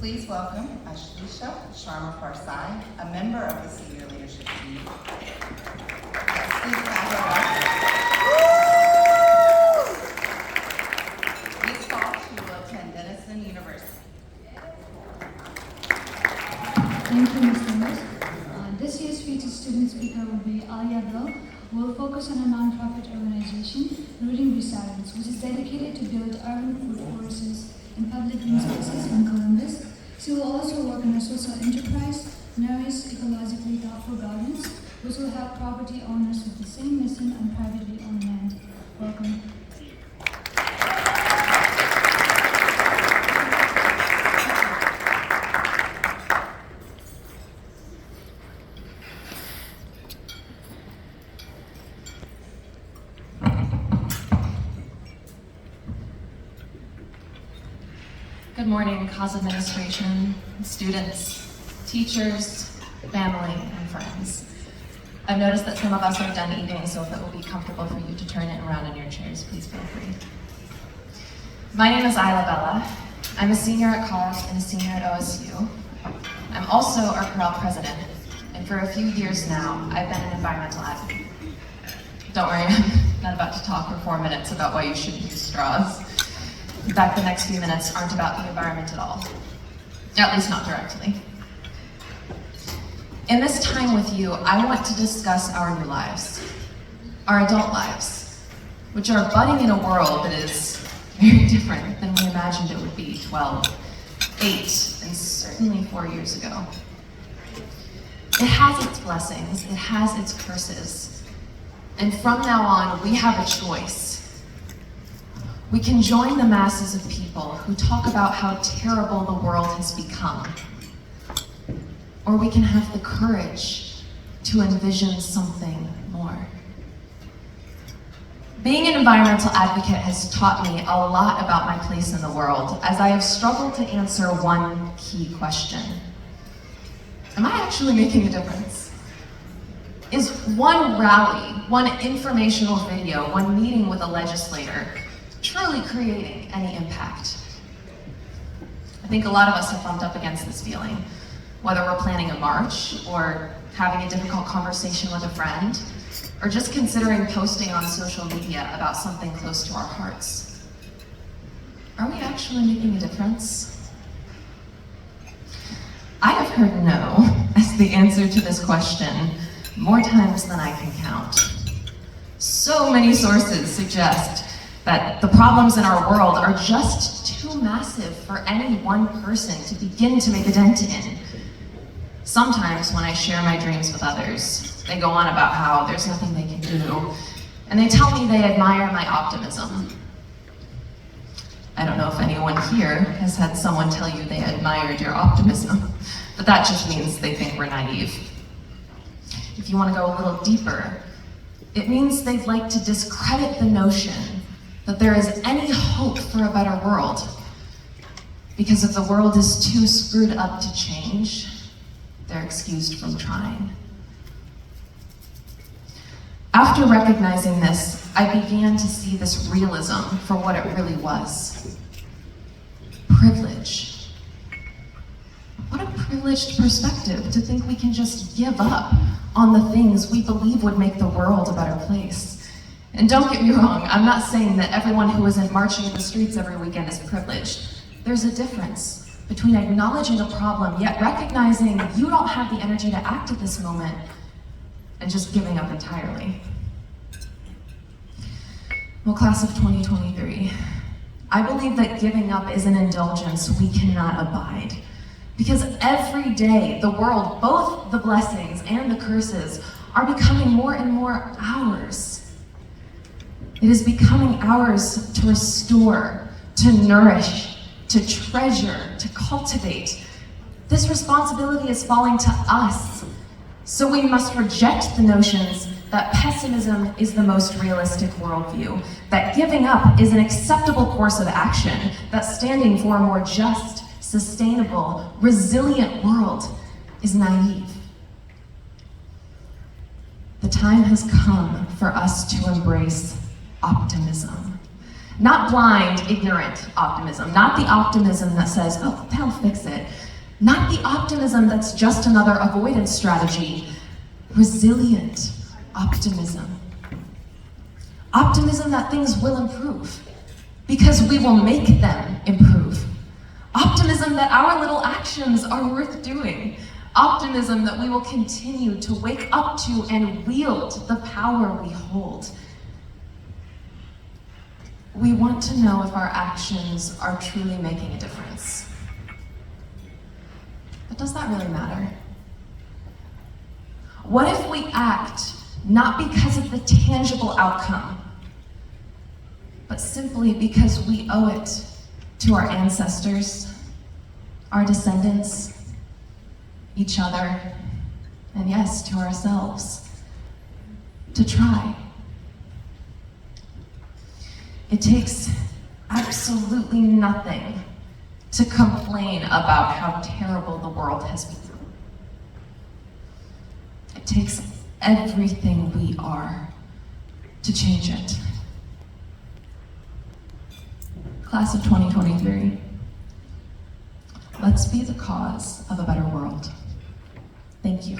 Please welcome Ashlisha Sharma Farsai, a member of the senior leadership team. Please clap her up. This fall, she will attend Denison University. Thank you, Mr. Rose. This year's featured student speaker will be Ayla, who will focus on a nonprofit organization, Rooting Resilience, which is dedicated to build urban food forests in public green spaces in Columbus. She will also work on a social enterprise, nourish ecologically thoughtful gardens, which will help property owners with the same mission on privately owned land. Welcome. Good morning, cause administration, students, teachers, family, and friends. I've noticed that some of us are done eating, so if it will be comfortable for you to turn it around in your chairs, please feel free. My name is Ayla. I'm a senior at college and a senior at OSU. I'm also our Corral president, and for a few years now, I've been an environmental advocate. Don't worry, I'm not about to talk for 4 minutes about why you shouldn't use straws. In fact, the next few minutes aren't about the environment at all. At least not directly. In this time with you, I want to discuss our new lives, our adult lives, which are budding in a world that is very different than we imagined it would be 12, 8, and certainly 4 years ago. It has its blessings, it has its curses, and from now on, we have a choice. We can join the masses of people who talk about how terrible the world has become. Or we can have the courage to envision something more. Being an environmental advocate has taught me a lot about my place in the world, as I have struggled to answer one key question. Am I actually making a difference? Is one rally, one informational video, one meeting with a legislator truly creating any impact? I think a lot of us have bumped up against this feeling, whether we're planning a march, or having a difficult conversation with a friend, or just considering posting on social media about something close to our hearts. Are we actually making a difference? I have heard no as the answer to this question more times than I can count. So many sources suggest that the problems in our world are just too massive for any one person to begin to make a dent in. Sometimes when I share my dreams with others, they go on about how there's nothing they can do, and they tell me they admire my optimism. I don't know if anyone here has had someone tell you they admired your optimism, but that just means they think we're naive. If you want to go a little deeper, it means they'd like to discredit the notion that there is any hope for a better world. Because if the world is too screwed up to change, they're excused from trying. After recognizing this, I began to see this realism for what it really was. Privilege. What a privileged perspective to think we can just give up on the things we believe would make the world a better place. And don't get me wrong, I'm not saying that everyone who isn't marching in the streets every weekend is privileged. There's a difference between acknowledging a problem, yet recognizing you don't have the energy to act at this moment, and just giving up entirely. Well, class of 2023, I believe that giving up is an indulgence we cannot abide. Because every day, the world, both the blessings and the curses, are becoming more and more ours. It is becoming ours to restore, to nourish, to treasure, to cultivate. This responsibility is falling to us. So we must reject the notions that pessimism is the most realistic worldview, that giving up is an acceptable course of action, that standing for a more just, sustainable, resilient world is naive. The time has come for us to embrace optimism Not blind, ignorant optimism. Not the optimism that says, oh, they'll fix it. Not the optimism that's just another avoidance strategy. Resilient optimism. Optimism that things will improve because we will make them improve. Optimism that our little actions are worth doing. Optimism that we will continue to wake up to and wield the power we hold. We want to know if our actions are truly making a difference. But does that really matter? What if we act not because of the tangible outcome, but simply because we owe it to our ancestors, our descendants, each other, and yes, to ourselves, to try? It takes absolutely nothing to complain about how terrible the world has become. It takes everything we are to change it. Class of 2023, let's be the cause of a better world. Thank you.